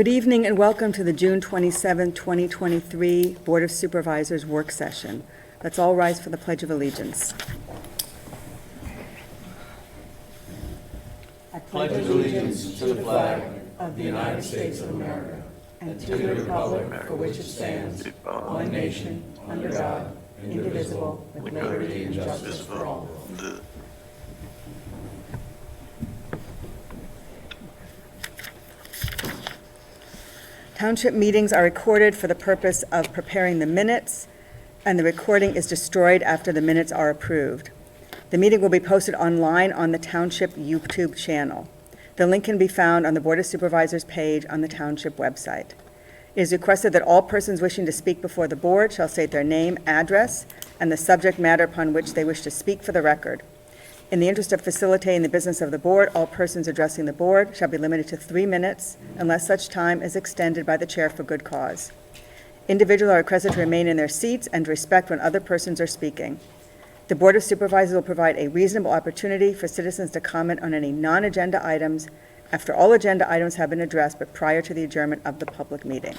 Good evening and welcome to the June 27, 2023 Board of Supervisors work session. Let's all rise for the Pledge of Allegiance. I pledge allegiance to the flag of the United States of America and to the republic for which it stands, one nation, under God, indivisible, with liberty and justice for all. Township meetings are recorded for the purpose of preparing the minutes, and the recording is destroyed after the minutes are approved. The meeting will be posted online on the Township YouTube channel. The link can be found on the Board of Supervisors page on the Township website. It is requested that all persons wishing to speak before the board shall state their name, address, and the subject matter upon which they wish to speak for the record. In the interest of facilitating the business of the board, all persons addressing the board shall be limited to 3 minutes unless such time is extended by the chair for good cause. Individuals are requested to remain in their seats and to respect when other persons are speaking. The Board of Supervisors will provide a reasonable opportunity for citizens to comment on any non-agenda items after all agenda items have been addressed, but prior to the adjournment of the public meeting.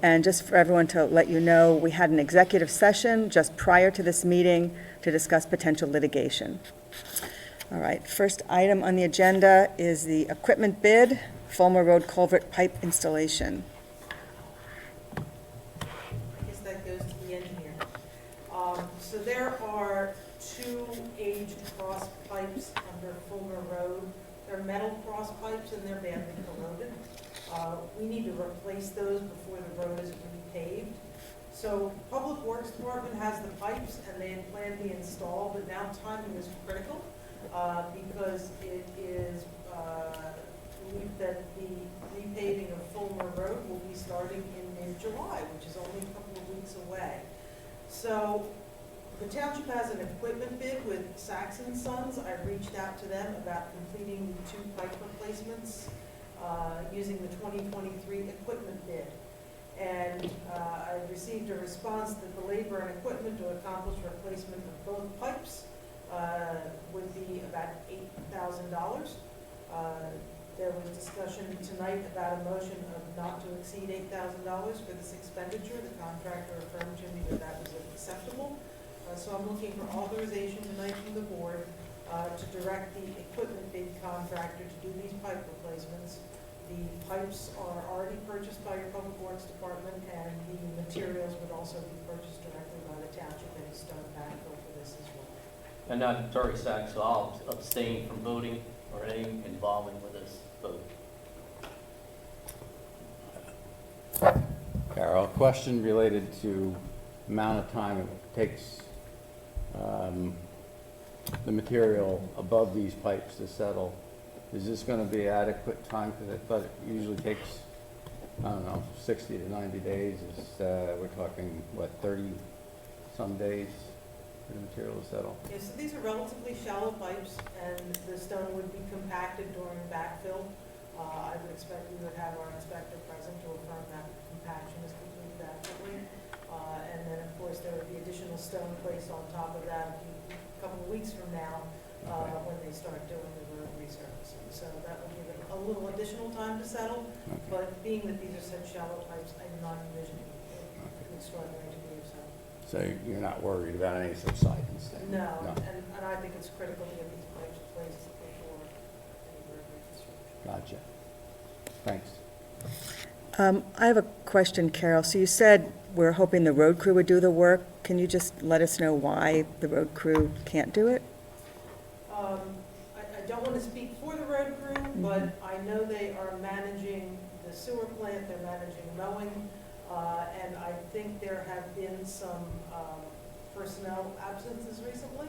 And just for everyone to let you know, we had an executive session just prior to this meeting to discuss potential litigation. All right, first item on the agenda is the equipment bid, Fulmer Road Culvert Pipe Installation. I guess that goes to the engineer. So there are 2 aged cross pipes under Fulmer Road. They're metal cross pipes and they're badly corroded. We need to replace those before the road is repaved. So Public Works Department has the pipes and they had planned to be installed, but now timing is critical because it is believed that the repaving of Fulmer Road will be starting in mid-July, which is only a couple of weeks away. So the township has an equipment bid with Sachs & Sons. I reached out to them about completing the 2 pipe replacements using the 2023 equipment bid. And I received a response that the labor and equipment to accomplish replacement of both pipes would be about $8,000. There was discussion tonight about a motion of not to exceed $8,000 for this expenditure. The contractor affirmed to me that that was acceptable. So I'm looking for authorization tonight from the board to direct the equipment bid contractor to do these pipe replacements. The pipes are already purchased by your Public Works Department, and the materials would also be purchased directly by the township and stone backfill for this as well. And not Dory Sachs, so I'll abstain from voting or any involvement with this vote. Carol, question related to amount of time it takes the material above these pipes to settle. Is this going to be adequate time? Because I thought it usually takes, I don't know, 60 to 90 days. We're talking, what, 30-some days for the material to settle? Yes, so these are relatively shallow pipes, and the stone would be compacted during backfill. I would expect we would have our inspector present to affirm that compaction is completed adequately. And then, of course, there would be additional stone placed on top of that a couple of weeks from now when they start doing the road resurfacing. So that would give it a little additional time to settle, but being that these are such shallow pipes, I'm not envisioning an extraordinary degree of settle. So you're not worried about any subsidence then? No. And I think it's critical to get these pipes placed before any road reconstruction. Gotcha. Thanks. I have a question, Carol. So you said we're hoping the road crew would do the work. Can you just let us know why the road crew can't do it? I don't want to speak for the road crew, but I know they are managing the sewer plant, they're managing mowing, and I think there have been some personnel absences recently,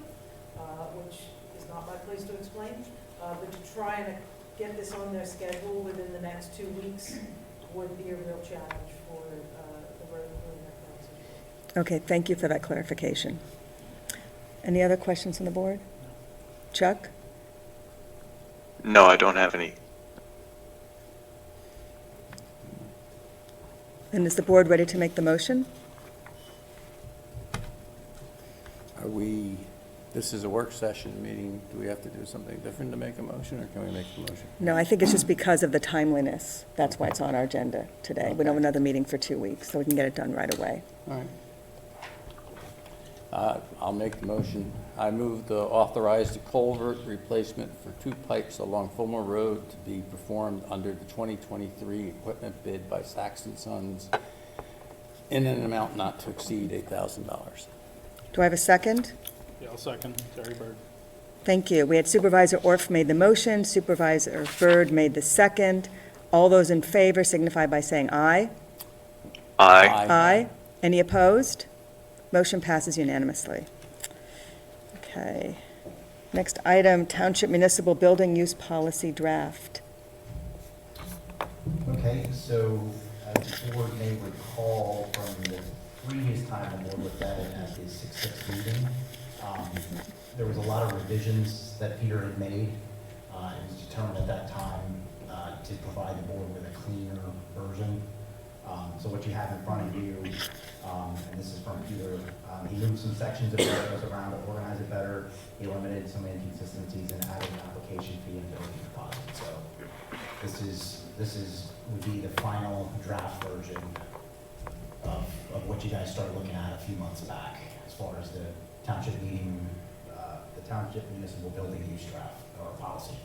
which is not my place to explain, but to try and get this on their schedule within the next 2 weeks would be a real challenge for the road crew in that current situation. Okay, thank you for that clarification. Any other questions on the board? Chuck? No, I don't have any. And is the board ready to make the motion? Are we This is a work session meeting. Do we have to do something different to make a motion, or can we make a motion? No, I think it's just because of the timeliness. That's why it's on our agenda today. We don't have another meeting for 2 weeks, so we can get it done right away. All right. I'll make the motion. I move to authorize the culvert replacement for 2 pipes along Fulmer Road to be performed under the 2023 equipment bid by Saxon Sons in an amount not to exceed $8,000. Do I have a second? Yeah, I'll second. Terry Bird. Thank you. We had Supervisor Orff made the motion, Supervisor Byrd made the second. All those in favor signify by saying aye. Aye. Aye. Any opposed? Motion passes unanimously. Okay. Next item, Township Municipal Building Use Policy Draft. Okay, so as the board may recall from the previous time the board looked at it at the 6/6 meeting, there was a lot of revisions that Peter had made. It was determined at that time to provide the board with a cleaner version. So what you have in front of you, and this is from Peter, he moved some sections of it around to organize it better. He eliminated some inconsistencies and added an application fee and building deposit. So this would be the final draft version of what you guys started looking at a few months back as far as the township meeting, the township municipal building use draft or policy.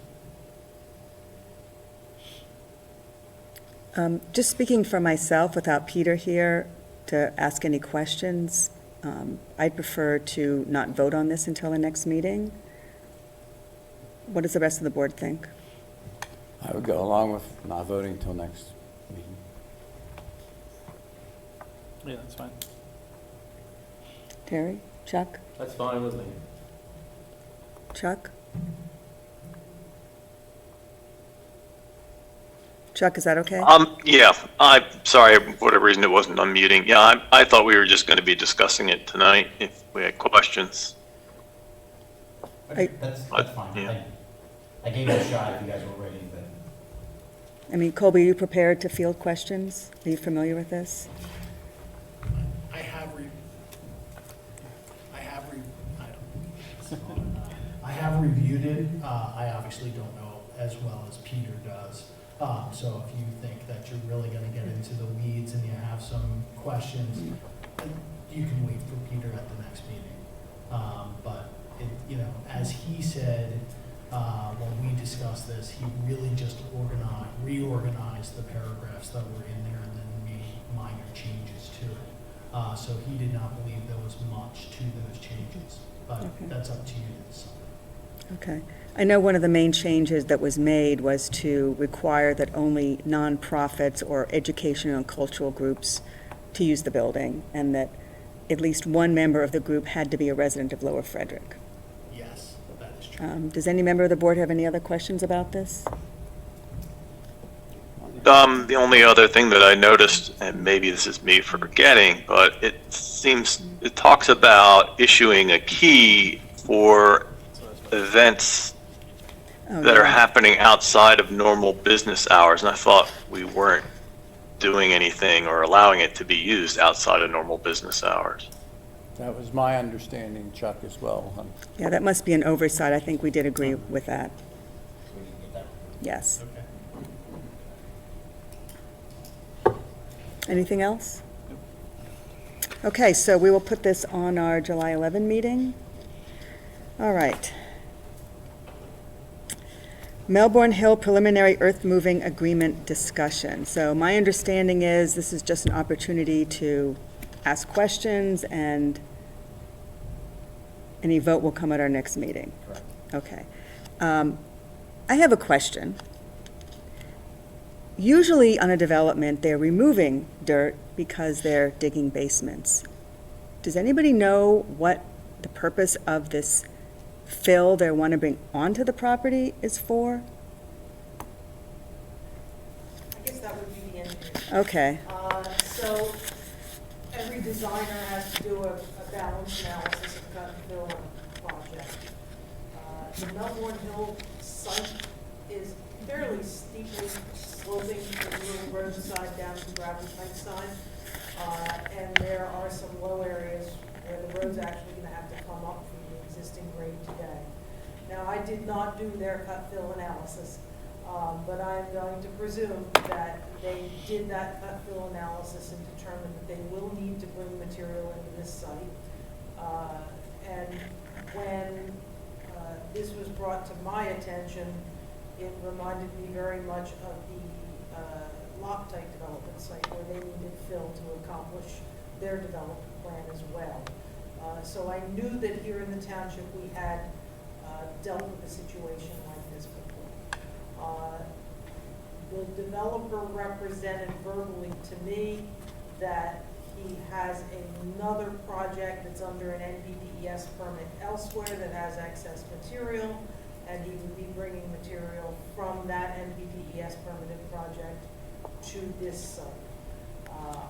Just speaking for myself, without Peter here to ask any questions, I'd prefer to not vote on this until the next meeting. What does the rest of the board think? I would go along with not voting until next meeting. Yeah, that's fine. Terry? Chuck? That's fine with me. Chuck? Chuck, is that okay? Yeah, I'm sorry, for whatever reason it wasn't unmuting. Yeah, I thought we were just going to be discussing it tonight if we had questions. Okay, that's fine. Yeah. I gave it a shot if you guys were ready, but. I mean, Colby, are you prepared to field questions? Are you familiar with this? I have reviewed it. I obviously don't know as well as Peter does. So if you think that you're really going to get into the weeds and you have some questions, you can wait for Peter at the next meeting. But as he said, when we discussed this, he really just reorganized the paragraphs that were in there and then made minor changes to it. So he did not believe there was much to those changes, but Okay. that's up to you to decide. Okay. I know one of the main changes that was made was to require that only nonprofits or educational and cultural groups to use the building, and that at least one member of the group had to be a resident of Lower Frederick. Yes, that is true. Does any member of the board have any other questions about this? The only other thing that I noticed, and maybe this is me forgetting, but it talks about issuing a key for events Oh, that are yeah. happening outside of normal business hours, and I thought we weren't doing anything or allowing it to be used outside of normal business hours. That was my understanding, Chuck, as well. Yeah, that must be an oversight. I think we did agree with that. So we can get that. Yes. Okay. Anything else? Okay, so we will put this on our July 11 meeting. All right. Melbourne Hill Preliminary Earth Moving Agreement Discussion. So my understanding is this is just an opportunity to ask questions, and any vote will come at our next meeting. Correct. Okay. I have a question. Usually on a development, they're removing dirt because they're digging basements. Does anybody know what the purpose of this fill they want to bring onto the property is for? I guess that would be the engineer. Okay, So every designer has to do a balance analysis of cut and fill on a project. The Melbourne Hill site is fairly steeply sloping from the little roadside down to the gravel type side. And there are some low areas where the road's actually going to have to come up from the existing existing grade today. Now, I did not do their cut fill analysis, but I'm going to presume that they did that cut fill analysis and determined that they will need to bring material into this site. And when this was brought to my attention, it reminded me very much of the Loctite development site where they needed fill to accomplish their development plan as well. So I knew that here in the township we had dealt with a situation like this before. The developer represented verbally to me that he has another project that's under an NPDES permit elsewhere that has excess material, and he would be bringing material from that NPDES permitted project to this site.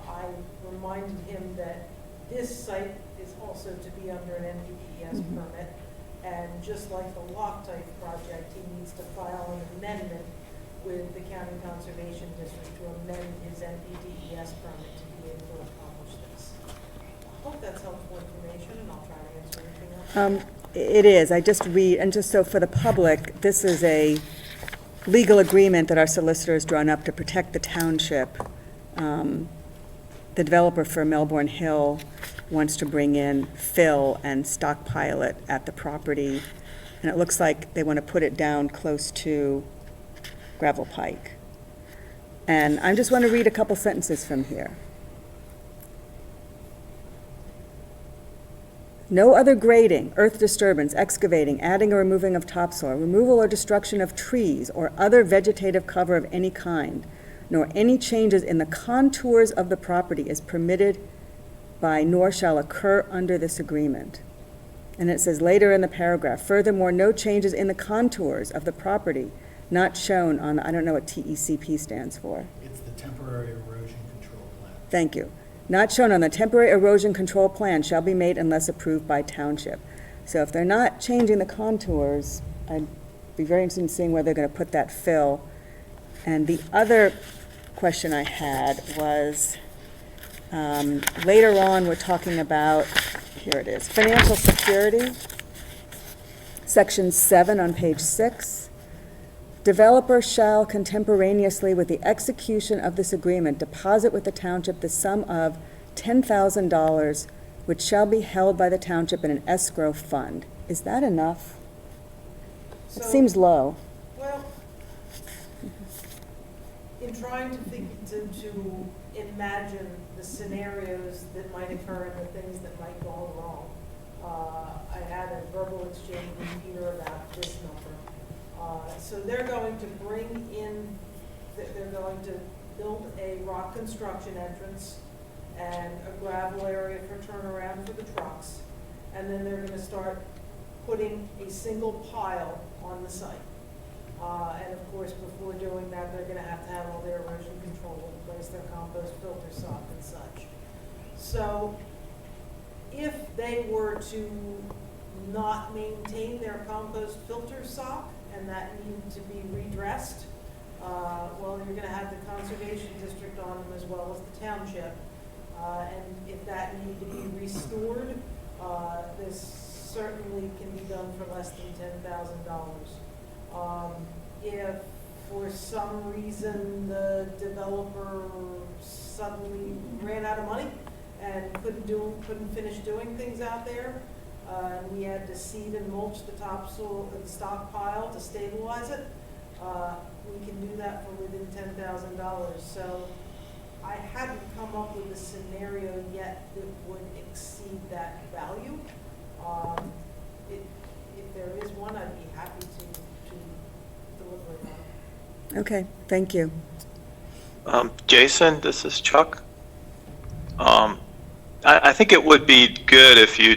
I reminded him that this site is also to be under an NPDES permit, and just like the Loctite project, he needs to file an amendment with the County Conservation District to amend his NPDES permit to be able to accomplish this. I hope that's helpful information, and I'll try to answer anything else. It is. I just read, and just so for the public, this is a legal agreement that our solicitor has drawn up to protect the township. The developer for Melbourne Hill wants to bring in fill and stockpile it at the property, and it looks like they want to put it down close to Gravel Pike. And I just want to read a couple sentences from here. No other grading, earth disturbance, excavating, adding or removing of topsoil, removal or destruction of trees or other vegetative cover of any kind, nor any changes in the contours of the property is permitted by nor shall occur under this agreement. And it says later in the paragraph, furthermore, no changes in the contours of the property not shown on, I don't know what TECP stands for. It's the temporary erosion control plan. Thank you. Not shown on the temporary erosion control plan shall be made unless approved by township. So if they're not changing the contours, I'd be very interested in seeing where they're going to put that fill. And the other question I had was, later on, we're talking about, here it is, financial security, section 7 on page 6. Developer shall contemporaneously with the execution of this agreement deposit with the township the sum of $10,000, which shall be held by the township in an escrow fund. Is that enough? It So- seems low. Well, in trying to to imagine the scenarios that might occur and the things that might go wrong, I had a verbal exchange with Peter about this number. So they're going to bring in, they're going to build a rock construction entrance and a gravel area for turnaround for the trucks. And then they're going to start putting a single pile on the site. And of course, before doing that, they're going to have all their erosion control in place, their compost filter sock and such. So if they were to not maintain their compost filter sock and that needed to be redressed, well, you're going to have the conservation district on them as well as the township. And if that needed to be restored, this certainly can be done for less than $10,000. If for some reason the developer suddenly ran out of money and couldn't finish doing things out there, and we had to seed and mulch the topsoil, the stockpile to stabilize it, we can do that for within $10,000. So I hadn't come up with a scenario yet that would exceed that value. If there is one, I'd be happy to deliver it on. Okay, thank you. Jason, this is Chuck. I think it would be good if you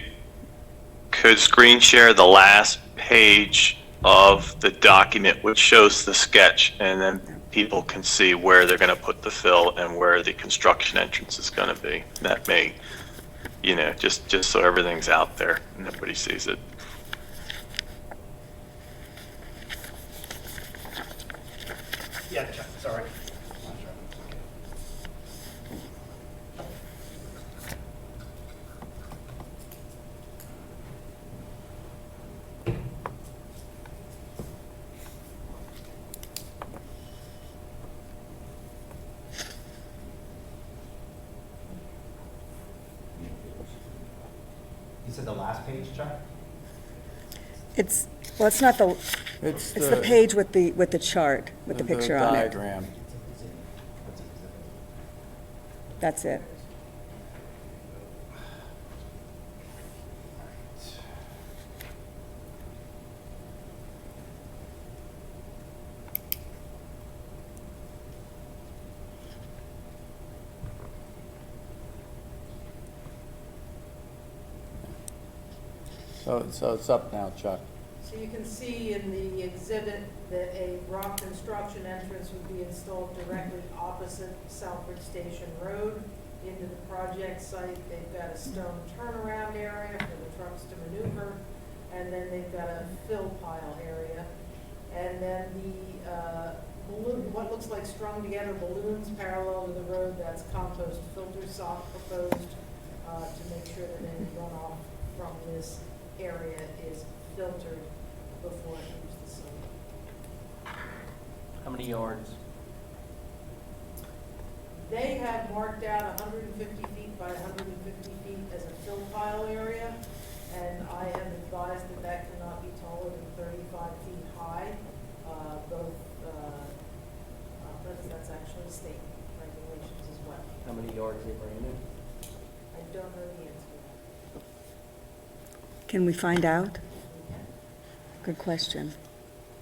could screen share the last page of the document which shows the sketch, and then people can see where they're going to put the fill and where the construction entrance is going to be. That may, just so everything's out there and everybody sees it. Yeah, Chuck, sorry. said the last page, Chuck? It's, well, it's not the, it's the page with the chart, with the picture on it. Diagram. What's it? That's it. So it's up now, Chuck. So you can see in the exhibit that a rock construction entrance would be installed directly opposite Southbridge Station Road into the project site. They've got a stone turnaround area for the trucks to maneuver, and then they've got a fill pile area. And then the balloon, what looks like strung together balloons parallel to the road, that's compost filter sock proposed to make sure that any runoff from this area is filtered before it leaves the site. How many yards? They have marked out 150 feet by 150 feet as a fill pile area, and I am advised that that cannot be taller than 35 feet high, that's actually state regulations as well. How many yards they bring in? I don't know the answer to that. Can we find out? We can. Good question.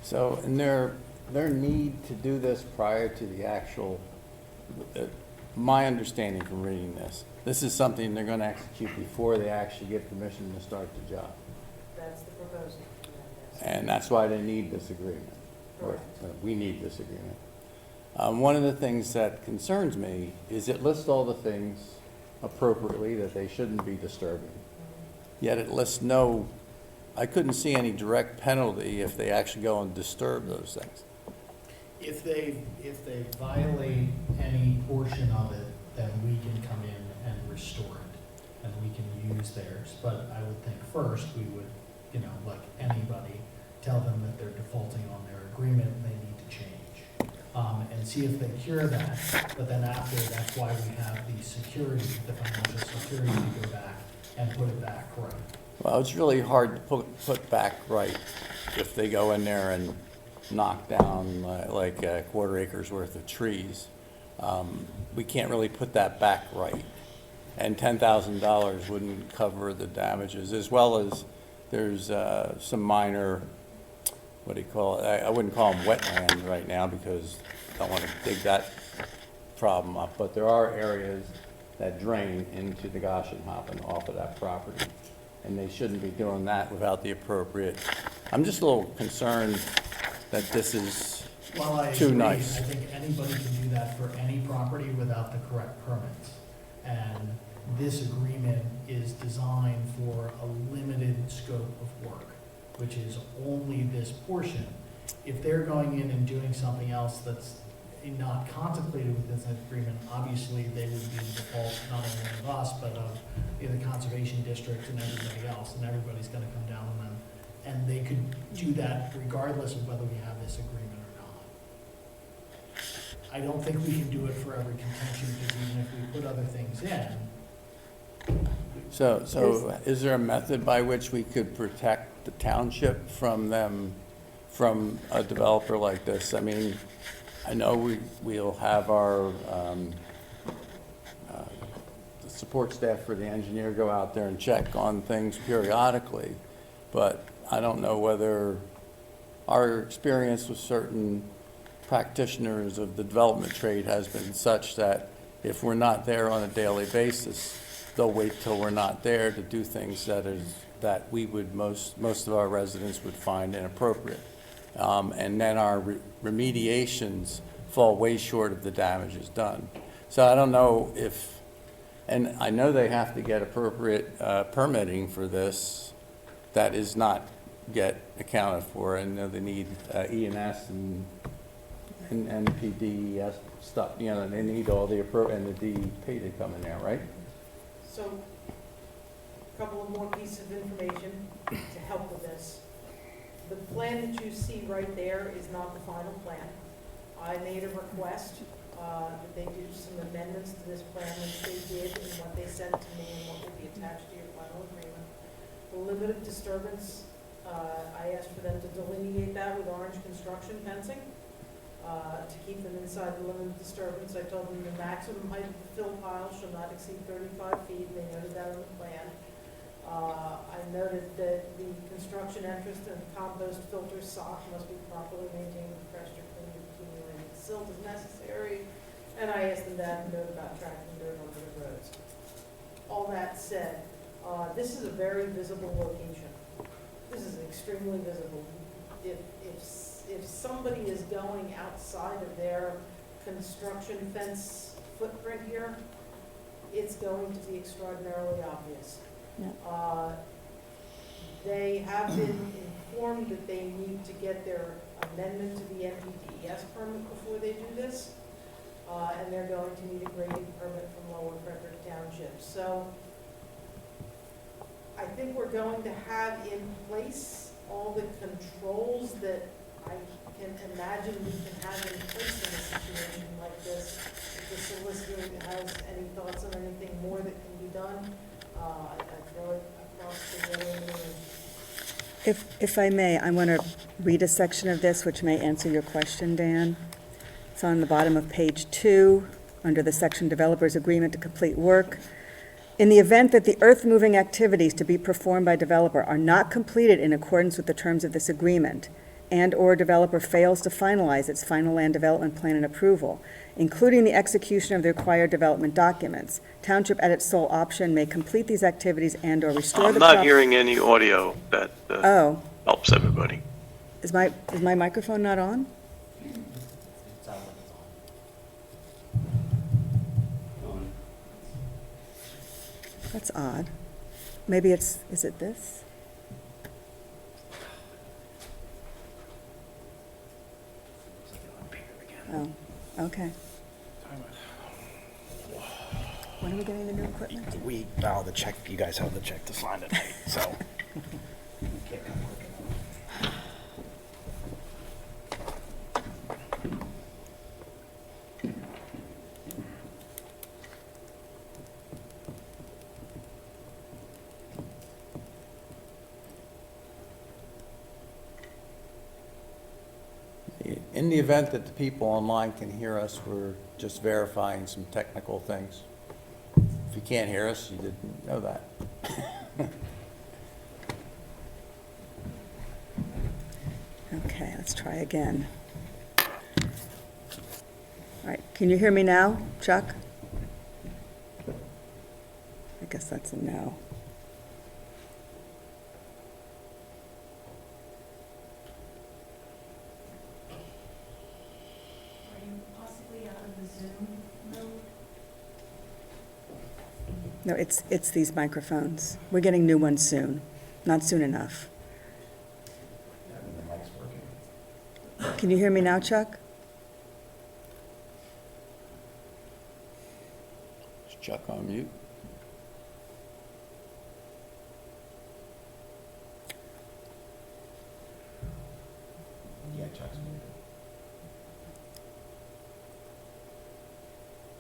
So, and their need to do this prior to the actual, my understanding from reading this is something they're gonna execute before they actually get permission to start the job. That's the proposal. Yes. And that's why they need this agreement. Or, Correct. we need this agreement. One of the things that concerns me is it lists all the things appropriately that they shouldn't be disturbing. Yet it lists no, I couldn't see any direct penalty if they actually go and disturb those things. If they violate any portion of it, then we can come in and restore it, and we can use theirs. But I would think first, we would, like anybody, tell them that they're defaulting on their agreement and they need to change. And see if they cure that, but then after, that's why we have the security, the financial security to go back and put it back right. Well, it's really hard to put back right if they go in there and knock down like a quarter acre's worth of trees. We can't really put that back right. And $10,000 wouldn't cover the damages, as well as there's some minor, what do you call it? I wouldn't call them wetlands right now because I don't want to dig that problem up. But there are areas that drain into the Goshenhofen off of that property. And they shouldn't be doing that without the appropriate. I'm just a little concerned that this is Well, I too agree. nice. I think anybody can do that for any property without the correct permits. And this agreement is designed for a limited scope of work, which is only this portion. If they're going in and doing something else that's not contemplated with this agreement, obviously they would be in default, not only of us, but of the conservation district and everybody else, and everybody's gonna come down on them. And they could do that regardless of whether we have this agreement or not. I don't think we can do it for every contention, because even if we put other things in, So is there a method by which we could protect the township from them, from a developer like this? I mean, I know we'll have our the support staff for the engineer go out there and check on things periodically, but I don't know whether our experience with certain practitioners of the development trade has been such that if we're not there on a daily basis, they'll wait till we're not there to do things that we would, most of our residents would find inappropriate. And then our remediations fall way short of the damages done. So I don't know if, and I know they have to get appropriate permitting for this that is not yet accounted for, and they need E&S and NPDES stuff, they need all the and the DEP to come in there, right? So, a couple of more pieces of information to help with this. The plan that you see right there is not the final plan. I made a request that they do some amendments to this plan, which they did, and what they sent to me, and what will be attached to your final agreement. limit of disturbance, I asked for them to delineate that with orange construction fencing, to keep them inside the limit of disturbance. I told them the maximum height of the fill pile shall not exceed 35 feet, and they noted that on the plan. I noted that the construction entrance and compost filter sock must be properly maintained with pressure cleaned and accumulated silt as necessary, and I asked them to add a note about tracking dirt onto the roads. All that said, this is a very visible location. This is extremely visible. If somebody is going outside of their construction fence footprint here, it's going to be extraordinarily obvious. Yeah. They have been informed that they need to get their amendment to the NPDES permit before they do this, and they're going to need a grading permit from Lower Frederick Township. So I think we're going to have in place all the controls that I can imagine we can have in place in a situation like this. If the solicitor has any thoughts on anything more that can be done, I throw it across the room. If I may, I want to read a section of this which may answer your question, Dan. It's on the bottom of page 2, under the section Developers Agreement to Complete Work. In the event that the earth-moving activities to be performed by developer are not completed in accordance with the terms of this agreement, and/or developer fails to finalize its final land development plan and approval, including the execution of the required development documents, Township at its sole option may complete these activities and/or restore I'm the not prop- hearing any audio that Oh, helps everybody. is my microphone not on? It sounds like it's on. That's odd. Maybe is it this? Oh, okay. When are we getting the new equipment? The check, you guys have the check to sign tonight, so. In the event that the people online can hear us, we're just verifying some technical things. If you can't hear us, you didn't know that. Okay, let's try again. All right, can you hear me now, Chuck? I guess that's a no. Are you possibly out of the Zoom mode? No, it's these microphones. We're getting new ones soon, not soon enough. The mic's working. Can you hear me now, Chuck? Is Chuck on mute? Yeah, Chuck's muted.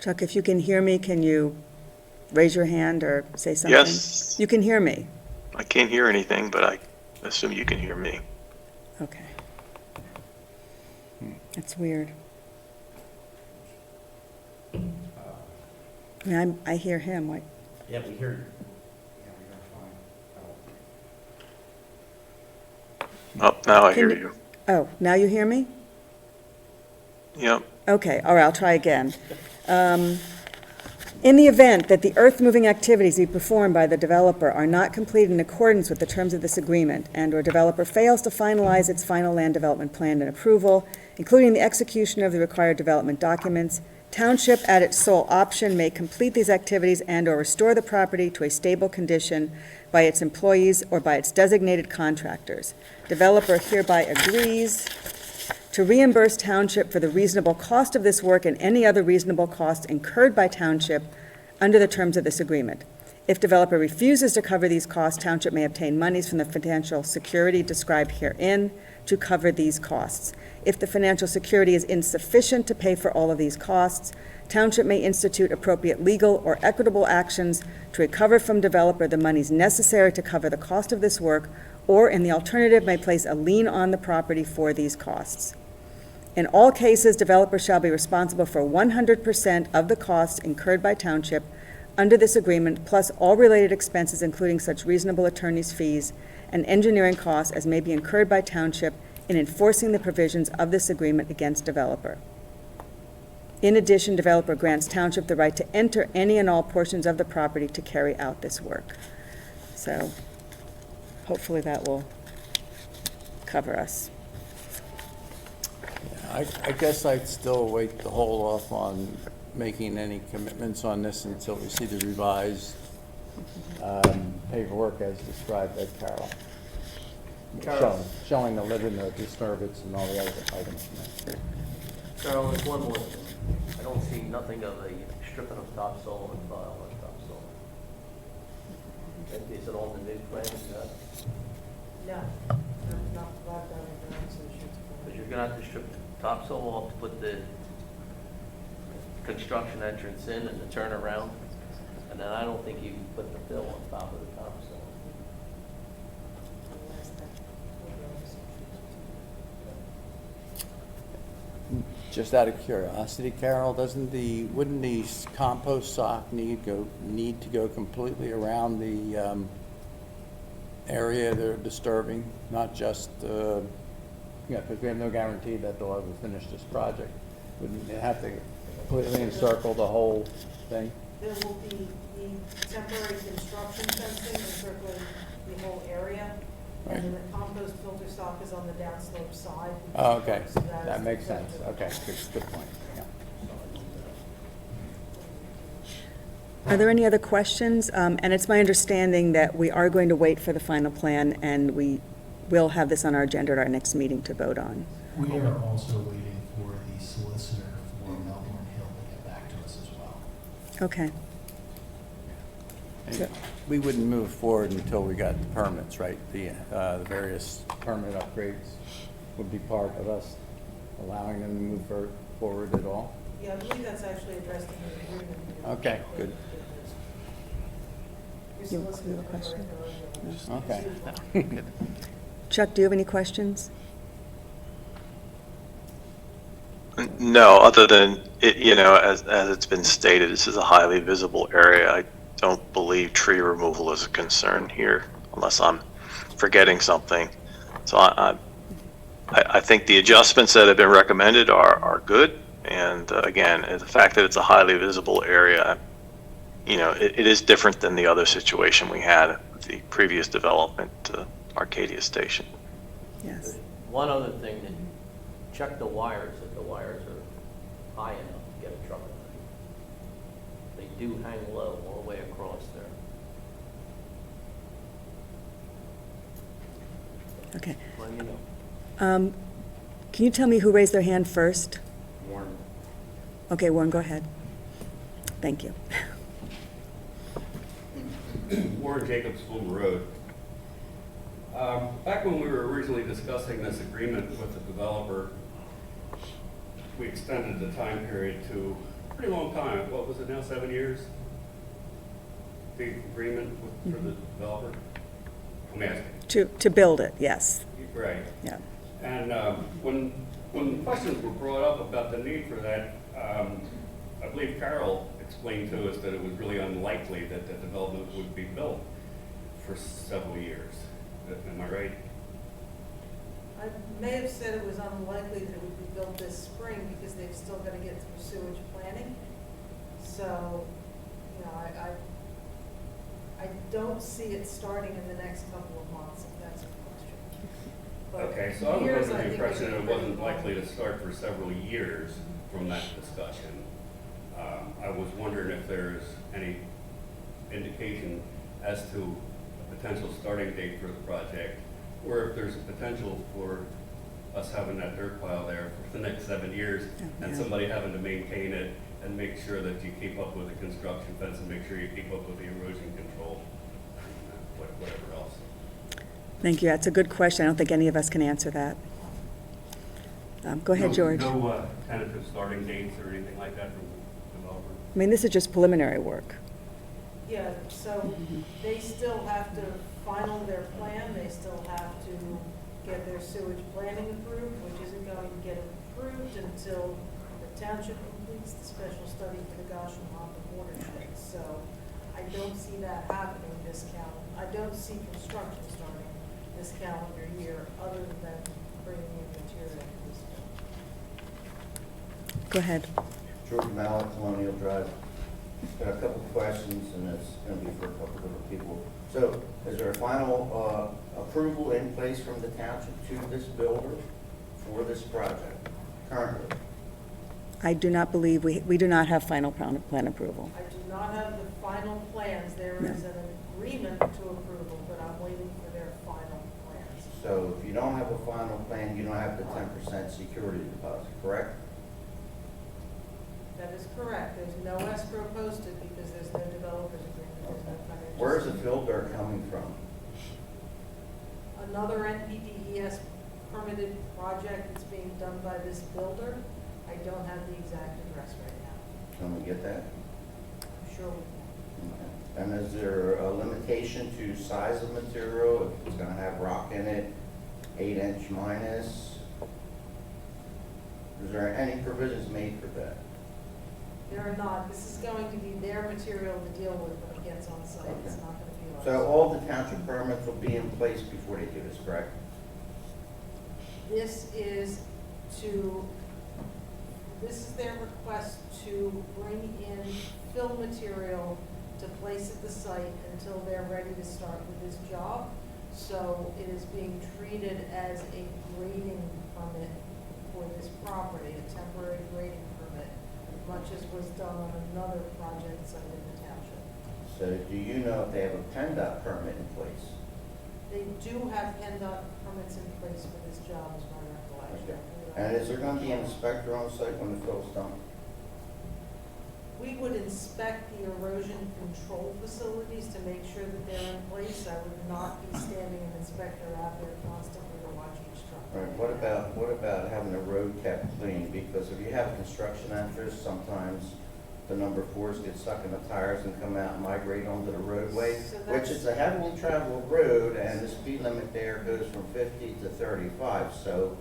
Chuck, if you can hear me, can you raise your hand or say something? Yes. You can hear me? I can't hear anything, but I assume you can hear me. Okay. That's weird. I mean, I hear him, like, Yeah, we hear you. Yeah, we hear fine. Oh, now I Can hear you- you. oh, now you hear me? Yep. Okay, all right, I'll try again. In the event that the earth-moving activities to be performed by the developer are not completed in accordance with the terms of this agreement, and/or developer fails to finalize its final land development plan and approval, including the execution of the required development documents, Township, at its sole option, may complete these activities and/or restore the property to a stable condition by its employees or by its designated contractors. Developer hereby agrees to reimburse Township for the reasonable cost of this work and any other reasonable cost incurred by Township under the terms of this agreement. If developer refuses to cover these costs, Township may obtain monies from the financial security described herein. to cover these costs. If the financial security is insufficient to pay for all of these costs, Township may institute appropriate legal or equitable actions to recover from developer the monies necessary to cover the cost of this work, or in the alternative, may place a lien on the property for these costs. In all cases, developer shall be responsible for 100% of the costs incurred by Township under this agreement, plus all related expenses, including such reasonable attorney's fees and engineering costs as may be incurred by Township in enforcing the provisions of this agreement against developer. In addition, developer grants Township the right to enter any and all portions of the property to carry out this work. So hopefully that will cover us. I guess I'd still wait to hold off on making any commitments on this until we see the revised paperwork as described by Carol. Showing the living, the disturbance, and all the other items. Carol, there's one more thing. I don't see nothing of a stripping of topsoil and file on topsoil. Is it on the new plan? No, not provided by the ground solutions. Because you're gonna have to strip the topsoil off to put the construction entrance in and the turnaround. And then I don't think you can put the fill on top of the topsoil. Just out of curiosity, Carol, wouldn't the compost sock need to go completely around the area they're disturbing, not just, because we have no guarantee that they'll ever finish this project. Wouldn't they have to completely encircle the whole thing? There will be the temporary construction fencing encircling the whole area. Right. And then the compost filter stock is on the downslope side. Oh, okay, So that makes sense, okay, good point, yeah. Are there any other questions? And it's my understanding that we are going to wait for the final plan, and we will have this on our agenda at our next meeting to vote on. We are also waiting for the solicitor for Melbourne Hill to get back to us as well. Okay. And we wouldn't move forward until we got the permits, right? The various permit upgrades would be part of us allowing them to move forward at all? Yeah, I believe that's actually addressed in the agreement. Okay, good. Your You have a solicitor question? Okay. Chuck, do you have any questions? No, other than, as it's been stated, this is a highly visible area. I don't believe tree removal is a concern here, unless I'm forgetting something. So I think the adjustments that have been recommended are good. And again, the fact that it's a highly visible area, it is different than the other situation we had with the previous development, Arcadia Station. Yes. One other thing, that check the wires, if the wires are high enough to get a truck on. They do hang low all the way across there. Okay. Well, you know. Can you tell me who raised their hand first? Warren. Okay, Warren, go ahead. Thank you. Warren Jacobs, Fulmer Road. Back when we were originally discussing this agreement with the developer, we extended the time period to a pretty long time. What was it now, 7 years? The agreement for the developer? I'm asking. To build it, yes. Right. Yeah. And when questions were brought up about the need for that, I believe Carol explained to us that it was really unlikely that the development would be built for several years. Am I right? I may have said it was unlikely that it would be built this spring because they've still got to get through sewage planning. So, I don't see it starting in the next couple of months, if that's a question. But Okay, so I was years, under the think impression would that be it wasn't pretty likely to start for several years from that discussion. I was wondering if there's any indication as to a potential starting date for the project, or if there's a potential for us having that dirt pile there for the next 7 years, and somebody having to maintain it and make sure that you keep up with the construction fence and make sure you keep up with the erosion control, whatever else. Thank you. That's a good question. I don't think any of us can answer that. Go ahead, George. No tentative starting dates or anything like that from the developer? I mean, this is just preliminary work. Yeah, so they still have to final their plan, they still have to get their sewage planning approved, which isn't going to get approved until the township completes the special study for the Goshen Pond watershed. So I don't see that happening this calendar. I don't see construction starting this calendar year, other than bringing in material for this bill. Go ahead. George Mallett, Colonial Drive. Got a couple of questions, and it's going to be for a couple of different people. So, is there a final approval in place from the township to this builder for this project currently? I do not believe, we do not have final plan approval. I do not have the final plans. There No. is an agreement to approval, but I'm waiting for their final plans. So, if you don't have a final plan, you don't have the 10% security deposit, correct? That is correct. There's no escrow posted because there's no developer's agreement, there's no financial. Where's the fill dirt coming from? Another NPDES permitted project that's being done by this builder. I don't have the exact address right now. Can we get that? I'm sure we can. Okay. And is there a limitation to size of material? If it's going to have rock in it, 8-inch minus? Is there any provisions made for that? There are not. This is going to be their material to deal with when it gets on site. It's not going to be ours. So all the township permits will be in place before they do this, correct? This is their request to bring in fill material to place at the site until they're ready to start with this job. So it is being treated as a grading permit for this property, a temporary grading permit, much as was done on another project site in the township. So do you know if they have a PennDOT permit in place? They do have PennDOT permits in place for this job, is my recollection. And is there going to be an inspector on site when the fill's done? We would inspect the erosion control facilities to make sure that they're in place. I would not be standing an inspector out there constantly to watch each truck. All right, what about having the road kept clean? Because if you have a construction entrance, sometimes the number 4s get stuck in the tires and come out and migrate onto the roadway, So which is a heavily traveled road, and the speed limit there goes from 50 to 35. So,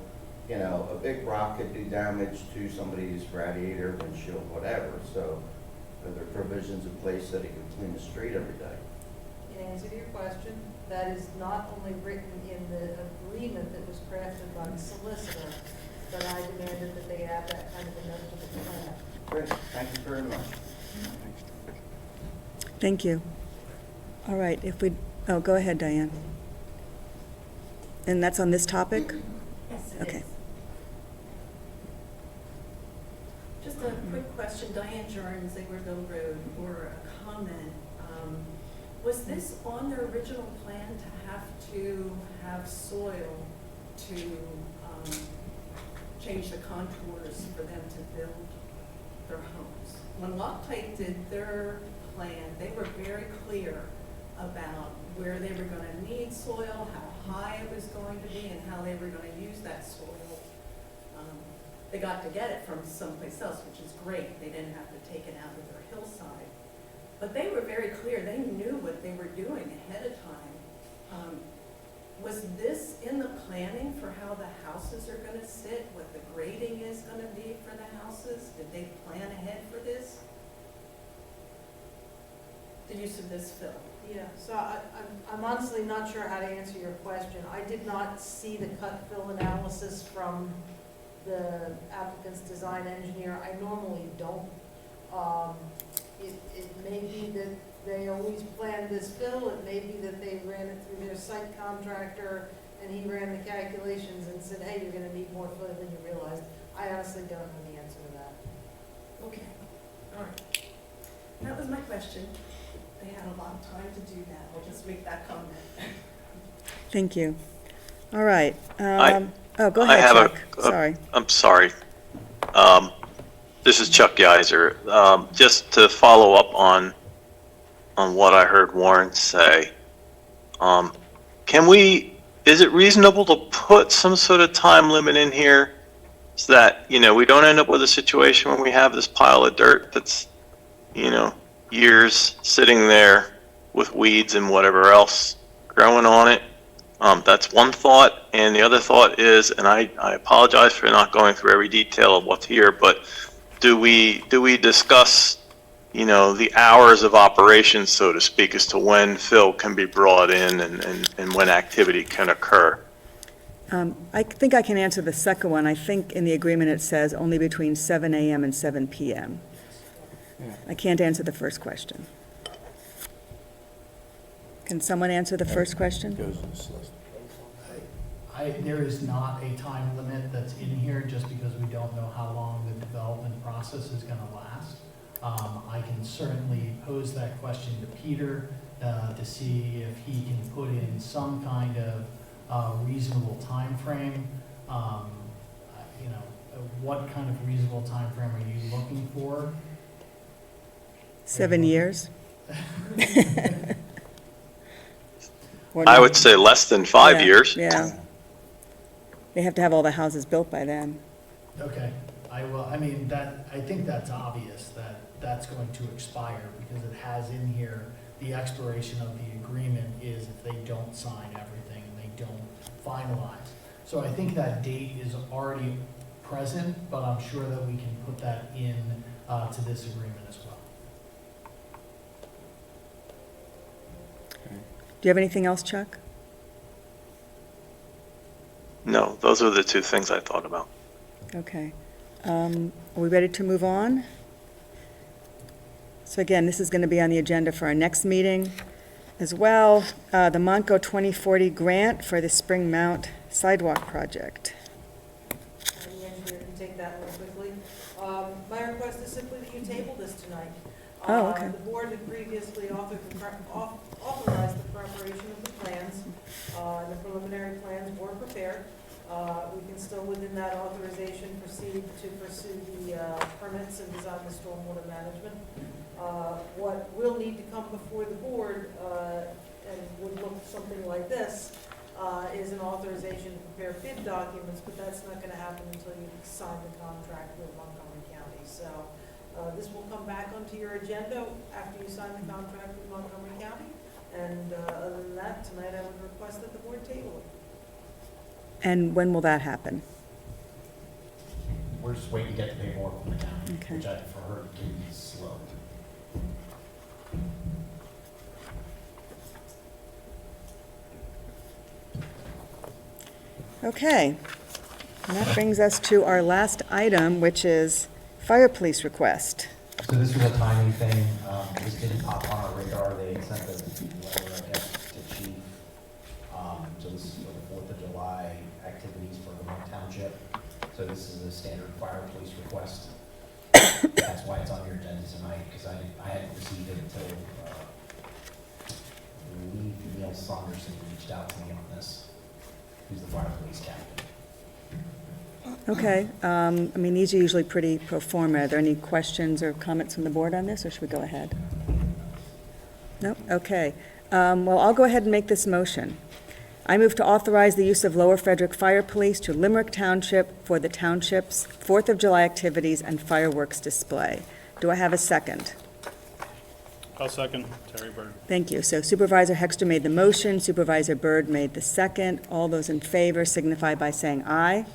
you know, a big rock could do damage to somebody's radiator, windshield, whatever. So, are there provisions in place that it can clean the street every day? In answer to your question, that is not only written in the agreement that was crafted by the solicitor, but I demanded that they add that kind of a note to the plan. Great, thank you very much. Thank you. All right, go ahead, Diane. And that's on this topic? Yes, it Okay. is. Just a quick question, Diane Jorns, Eggerville Road, or a comment. Was this on their original plan to have soil to change the contours for them to build their homes? When Loctite did their plan, they were very clear about where they were going to need soil, how high it was going to be, and how they were going to use that soil. They got to get it from someplace else, which is great. They didn't have to take it out of their hillside. But they were very clear. They knew what they were doing ahead of time. Was this in the planning for how the houses are going to sit, what the grading is going to be for the houses? Did they plan ahead for this? The use of this fill? Yeah, so I'm honestly not sure how to answer your question. I did not see the cut fill analysis from the applicant's design engineer. I normally don't. It may be that they always planned this fill. It may be that they ran it through their site contractor and he ran the calculations and said, hey, you're gonna need more fill than you realized. I honestly don't know the answer to that. Okay, all right. That was my question. They had a lot of time to do that. I'll just make that comment. Thank you. All right. Go I ahead, have Chuck. a- Sorry. I'm sorry. This is Chuck Geiser. Just to follow up on what I heard Warren say. Is it reasonable to put some sort of time limit in here so that, we don't end up with a situation where we have this pile of dirt that's, years sitting there with weeds and whatever else growing on it. That's one thought. And the other thought is, and I apologize for not going through every detail of what's here, but do we discuss, the hours of operation, so to speak, as to when fill can be brought in and when activity can occur? I think I can answer the second one. I think in the agreement it says only between 7 a.m. and 7 p.m. I can't answer the first question. Can someone answer the first question? There is not a time limit that's in here, just because we don't know how long the development process is gonna last. I can certainly pose that question to Peter, to see if he can put in some kind of reasonable timeframe. What kind of reasonable timeframe are you looking for? 7 years? Or I not? would say less than 5 Yeah, years. Yeah. They have to have all the houses built by then. Okay, I think that's obvious that that's going to expire, because it has in here, the expiration of the agreement is if they don't sign everything and they don't finalize. So I think that date is already present, but I'm sure that we can put that in to this agreement as well. Do you have anything else, Chuck? No, those are the two things I thought about. Okay. Are we ready to move on? So again, this is going to be on the agenda for our next meeting as well. The Montco 2040 grant for the Spring Mount Sidewalk Project. And the engineer can take that one quickly. My request is simply that you table this tonight. Oh, okay. The board had previously authorized the preparation of the plans. The preliminary plans were prepared. We can still, within that authorization, proceed to pursue the permits and design the stormwater management. What will need to come before the board, and would look something like this, is an authorization to prepare bid documents, but that's not going to happen until you sign the contract with Montgomery County. So this will come back onto your agenda after you sign the contract with Montgomery County. And other than that, tonight I would request that the board table it. And when will that happen? We're just waiting to get the paperwork from the county, Okay. which I've heard can be slow. Okay. And that brings us to our last item, which is fire police request. So this was a timing thing, this didn't pop on our radar, they had sent a letter, I guess, to chief. So this is for the 4th of July activities for the Monk Township. So this is a standard fire police request. That's why it's on your agenda tonight, because I hadn't received it until, I believe Neil Saunderson reached out to me on this, who's the fire police captain. Okay. These are usually pretty pro forma. Are there any questions or comments from the board on this, or should we go ahead? No? Okay. Well, I'll go ahead and make this motion. I move to authorize the use of Lower Frederick Fire Police to Limerick Township for the township's 4th of July activities and fireworks display. Do I have a second? I'll second. Terry Bird. Thank you. So Supervisor Hexter made the motion, Supervisor Byrd made the second. All those in favor signify by saying aye.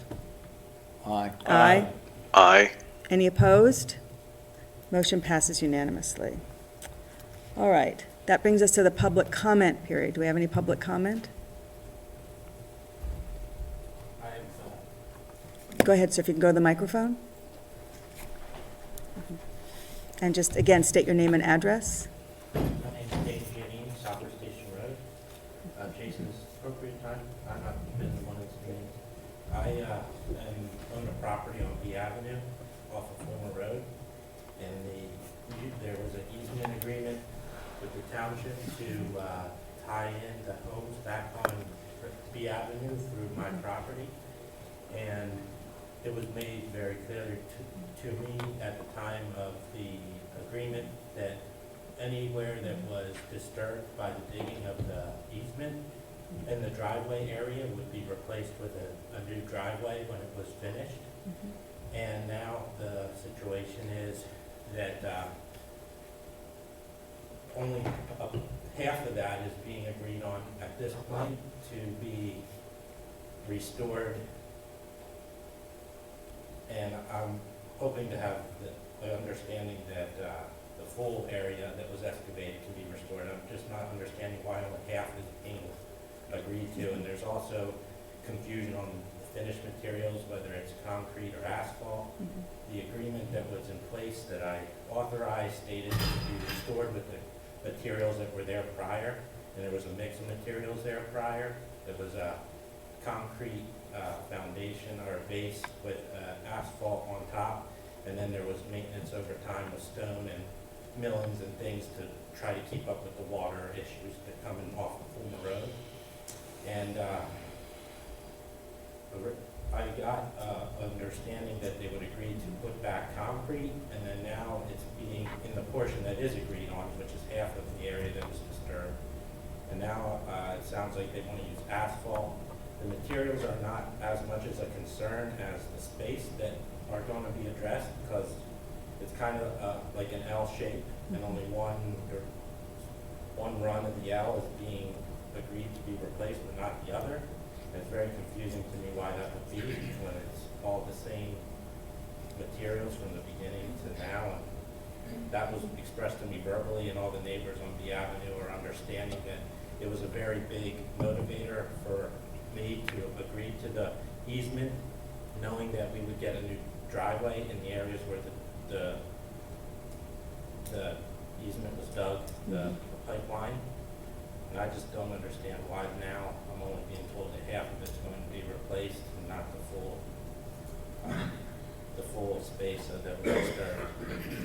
Aye. Aye. Aye. Any opposed? Motion passes unanimously. All right, that brings us to the public comment period. Do we have any public comment? Go ahead, sir, if you can go to the microphone. And just, again, state your name and address. My name is Dave Giannini, Southwest Station Road. Jason, is appropriate time? I'm not been the one that's been. I own a property on B Avenue off of Fulmer Road, and there was an easement agreement with the township to tie in the homes back on B Avenue through my property, and it was made very clear to me at the time of the agreement that anywhere that was disturbed by the digging of the easement and the driveway area would be replaced with a new driveway when it was finished. And now the situation is that only half of that is being agreed on at this point to be restored. And I'm hoping to have the understanding that the full area that was excavated can be restored. I'm just not understanding why only half is being agreed to. And there's also confusion on the finished materials, whether it's concrete or asphalt. The agreement that was in place that I authorized stated it to be restored with the materials that were there prior, and there was a mix of materials there prior. There was a concrete foundation or a base with asphalt on top, and then there was maintenance over time with stone and millings and things to try to keep up with the water issues that come in off of Fulmer Road. And I got understanding that they would agree to put back concrete, and then now it's being in the portion that is agreed on, which is half of the area that was disturbed. And now it sounds like they want to use asphalt. The materials are not as much as a concern as the space that are going to be addressed, because it's kind of like an L shape, and only one run of the L is being agreed to be replaced, but not the other. It's very confusing to me why that would be when it's all the same materials from the beginning to now. And that was expressed to me verbally, and all the neighbors on the avenue are understanding that it was a very big motivator for me to agree to the easement, knowing that we would get a new driveway in the areas where the easement was dug, the pipeline. And I just don't understand why now I'm only being told that half of it's going to be replaced and not the full space of the disturbed.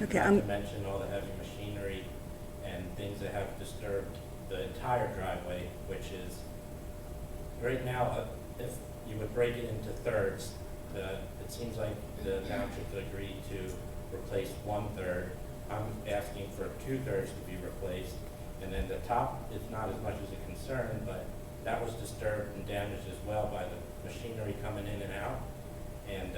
Okay, Not to mention all the heavy machinery and things that have disturbed the entire driveway, which is, right now, if you would break it into thirds, it seems like the township agreed to replace 1/3. I'm asking for 2/3 to be replaced. And then the top is not as much as a concern, but that was disturbed and damaged as well by the machinery coming in and out. And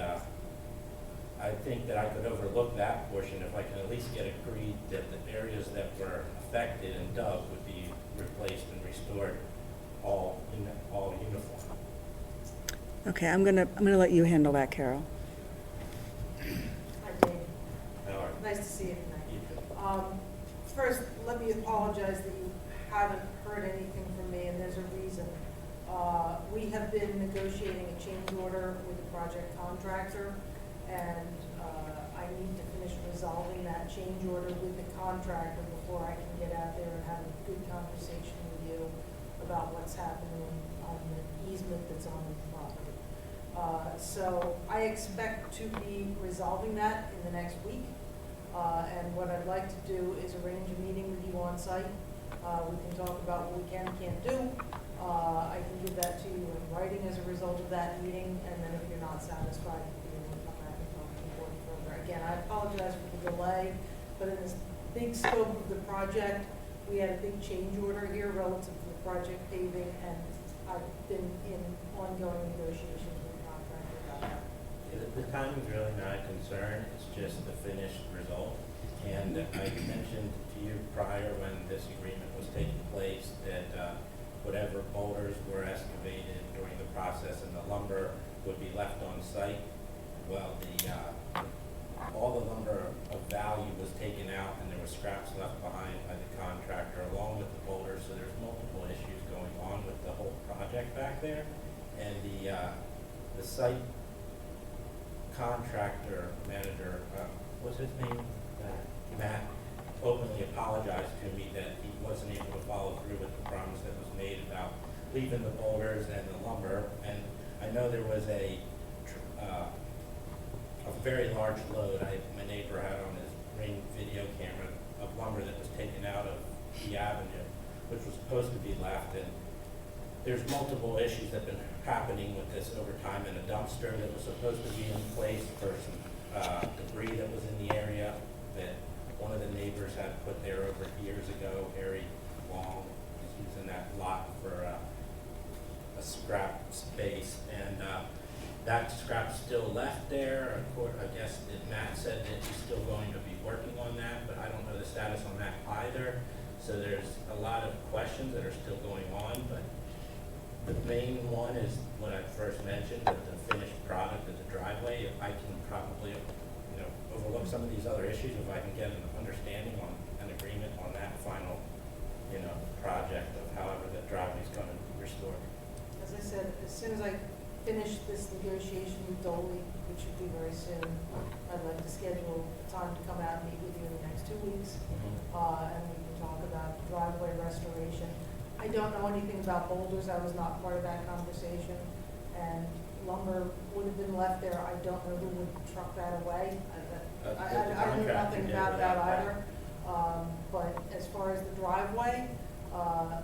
I think that I could overlook that portion if I can at least get agreed that the areas that were affected and dug would be replaced and restored all uniform. Okay, I'm gonna let you handle that, Carol. Hi, Dave. All right. Nice to see you tonight. First, let me apologize that you haven't heard anything from me, and there's a reason. We have been negotiating a change order with the project contractor, and I need to finish resolving that change order with the contractor before I can get out there and have a good conversation with you about what's happening on the easement that's on the property. So I expect to be resolving that in the next week. And what I'd like to do is arrange a meeting with you on site. We can talk about what we can and can't do. I can give that to you in writing as a result of that meeting, and then if you're not satisfied, you can come back and talk to the board further. Again, I apologize for the delay, but in this big scope of the project, we had a big change order here relative to the project paving, and I've been in ongoing negotiations with the contractor about that. The timing's really not a concern, it's just the finished result. And I mentioned to you prior when this agreement was taking place that whatever boulders were excavated during the process and the lumber would be left on site. Well, all the lumber of value was taken out, and there were scraps left behind by the contractor along with the boulders, so there's multiple issues going on with the whole project back there. And the site contractor manager, what's his name? Matt openly apologized to me that he wasn't able to follow through with the promise that was made about leaving the boulders and the lumber. And I know there was a very large load my neighbor had on his Ring video camera of lumber that was taken out of the avenue, which was supposed to be left. And there's multiple issues that have been happening with this over time, and a dumpster that was supposed to be in place for some debris that was in the area that one of the neighbors had put there over years ago. Harry Long was using that lot for that scrap's still left there. Of course, I guess that Matt said that he's still going to be working on that, but I don't know the status on that either. So there's a lot of questions that are still going on, but the main one is what I first mentioned, with the finished product of the driveway. If I can probably, overlook some of these other issues, if I can get an understanding on an agreement on that final, project of however the driveway's going to be restored. As I said, as soon as I finish this negotiation with Dolly, which should be very soon, I'd like to schedule a time to come out and meet with you in the next 2 weeks, and we can talk about driveway restoration. I don't know anything about boulders, I was not part of that conversation, and lumber would have been left there, I don't know who would truck that away. I know nothing about that either, but as far as the driveway,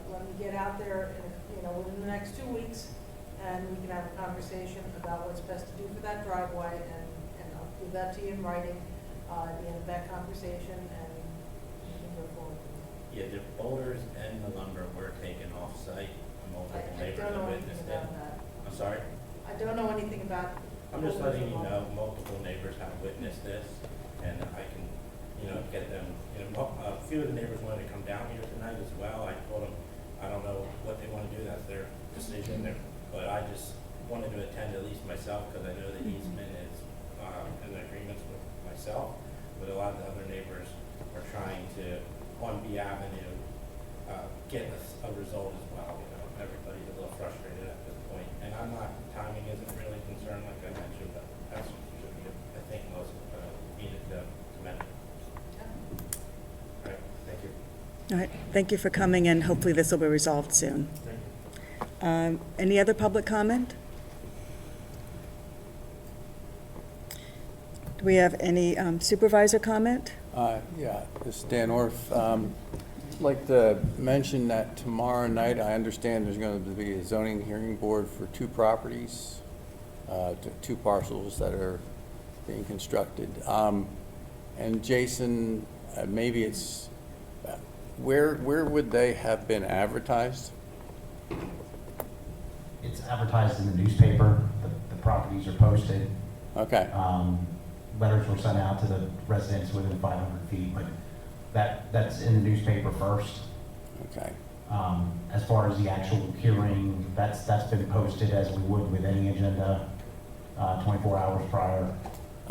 let me get out there, within the next 2 weeks, and we can have a conversation about what's best to do for that driveway, and I'll give that to you in writing, at the end of that conversation, and we can go forward. Yeah, the boulders and the lumber were taken off-site. Multiple I neighbors don't know have anything witnessed it. about that. I'm sorry? I don't know anything about. I'm just letting you know, multiple neighbors have witnessed this, and I can, get them, a few of the neighbors wanted to come down here tonight as well. I told them, I don't know what they want to do, that's their decision, but I just wanted to attend at least myself, because I know the easement is, in agreements with myself, but a lot of the other neighbors are trying to, on B Avenue, get a result as well. Everybody's a little frustrated at this point, and timing isn't really a concern, like I mentioned, but that's, should be, I think, most needed to mention. All right, thank you. All right, thank you for coming, and hopefully this will be resolved soon. Any other public comment? Do we have any supervisor comment? Yeah, this is Dan Orff. I'd like to mention that tomorrow night, I understand there's going to be a zoning hearing board for 2 properties, 2 parcels that are being constructed. And Jason, maybe it's, where would they have been advertised? It's advertised in the newspaper, the properties are posted. Okay, Letters were sent out to the residents within 500 feet, but that's in the newspaper first. okay, As far as the actual hearing, that's been posted as we would with any agenda, 24 hours prior.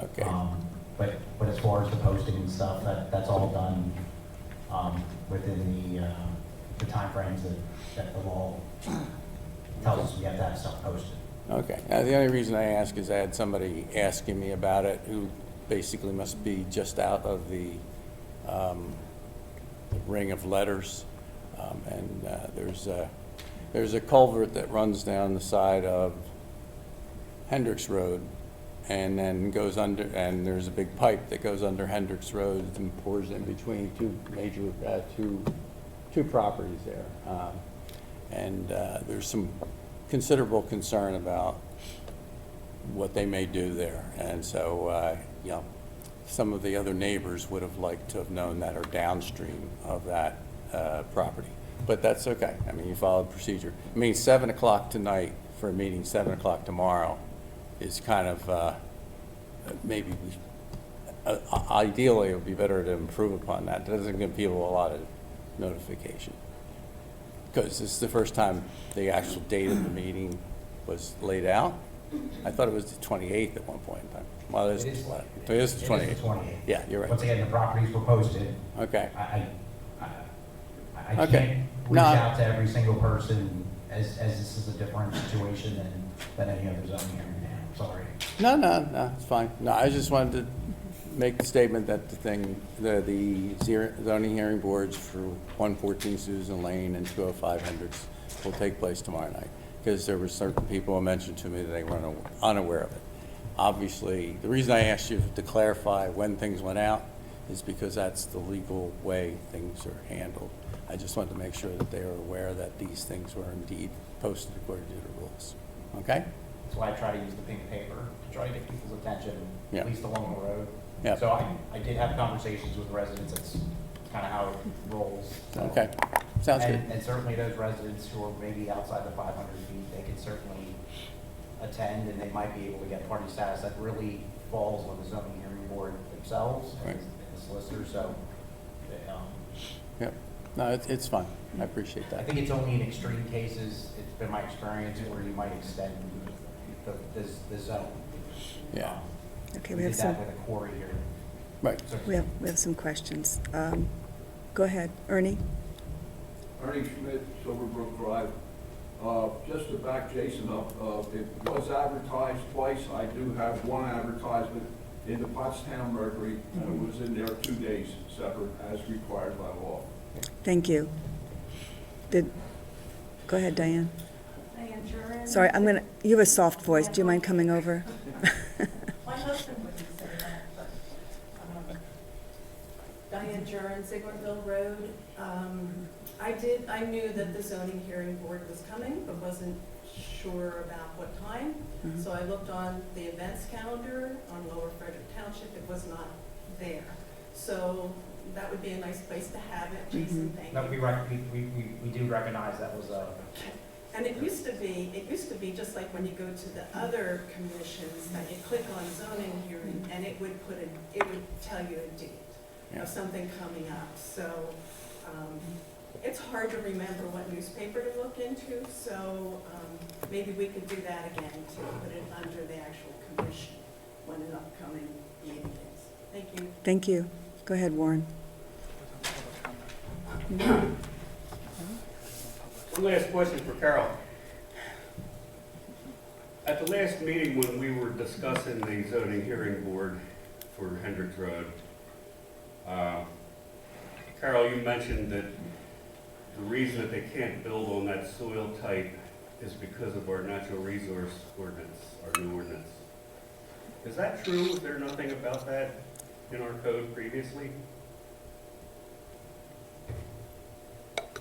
okay. But as far as the posting and stuff, that's all done within the timeframes that the law tells us we have to have stuff posted. Okay. Now, the only reason I ask is I had somebody asking me about it who basically must be just out of the ring of letters. And there's a culvert that runs down the side of Hendricks Road and then goes under, and there's a big pipe that goes under Hendricks Road and pours in between two properties there. There's some considerable concern about what they may do there. And so, some of the other neighbors would have liked to have known that, or downstream of that property. But that's okay. I mean, you followed procedure. I mean, 7 o'clock tonight for a meeting, 7 o'clock tomorrow is kind of, maybe ideally it would be better to improve upon that. It doesn't give people a lot of notification. Because this is the first time the actual date of the meeting was laid out. I thought it was the 28th at one point in time. Well, it is the 28th. Yeah, you're right. Once again, the properties were posted. Okay. I Okay. can't reach No. out to every single person as this is a different situation than any other zoning hearing now. Sorry. No, it's fine. No, I just wanted to make the statement that the zoning hearing boards for 114 Susan Lane and 205 Hendricks will take place tomorrow night, because there were certain people who mentioned to me that they were unaware of it. Obviously, the reason I asked you to clarify when things went out is because that's the legal way things are handled. I just wanted to make sure that they were aware that these things were indeed posted according to the rules. Okay? That's why I try to use the pink paper to try to get people's attention, Yeah. at least along the road. Yeah. So I did have conversations with residents. That's kind of how it rolls. So- Okay. Sounds good. And certainly those residents who are maybe outside the 500 feet, they can certainly attend, and they might be able to get party status. That really falls on the zoning hearing board themselves, Right. and the solicitor, so Yep. No, it's fine. I appreciate I that. think it's only in extreme cases, it's been my experience, where you might extend the zone. Yeah. Okay, We we have did some, that with a quarry here. Right. So- we have some questions. Go ahead, Ernie? Ernie Schmidt, Silverbrook Drive. Just to back Jason up, it was advertised twice. I do have one advertisement in the Pottstown Mercury, and it was in there 2 days separate as required by law. Thank you. Go ahead, Diane. Diane Jurin. Sorry, you have a soft voice. Do you mind coming over? My husband wouldn't say that, but, Diane Jurin, Sigmundville Road. I knew that the zoning hearing board was coming, but wasn't sure about what time. Mhm. So I looked on the events calendar on Lower Frederick Township, it was not there. So that would be a nice place to have it, Jason, thank No, you. we do recognize that was a, And it used to be just like when you go to the other commissions, that you click on zoning hearing, and it would tell you a date Yeah. of something coming up. So, it's hard to remember what newspaper to look into, so, maybe we could do that again, to put it under the actual commission when an upcoming meeting is. Thank you. Thank you. Go ahead, Warren. One last question for Carol. At the last meeting, when we were discussing the zoning hearing board for Hendricks Road, Carol, you mentioned that the reason that they can't build on that soil type is because of our natural resource ordinance, our new ordinance. Is that true? Is there nothing about that in our code previously?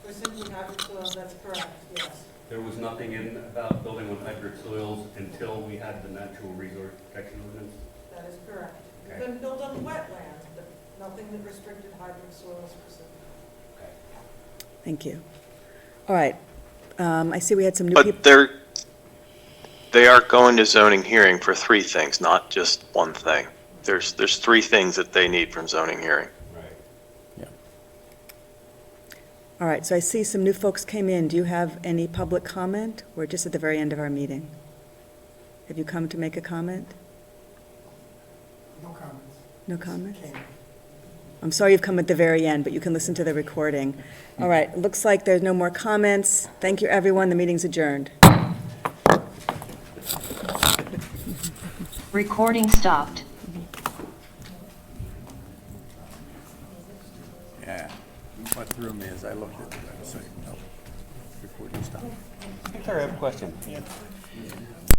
For simply hybrid soils, that's correct, yes. There was nothing in about building on hybrid soils until we had the natural resource protection ordinance? That is correct. You Okay. couldn't build on wetlands, but nothing that restricted hybrid soils specifically. Thank you. All right. I see we had some new people. But they are going to zoning hearing for 3 things, not just one thing. There's 3 things that they need from zoning hearing. Right. All right, so I see some new folks came in. Do you have any public comment? We're just at the very end of our meeting. Have you come to make a comment? No comments. No comments? I'm sorry you've come at the very end, but you can listen to the recording. All right, looks like there's no more comments. Thank you, everyone. The meeting's adjourned. Recording stopped. Yeah. What threw me as I looked at the website, no, recording stopped. Hey, Claire, I have a question.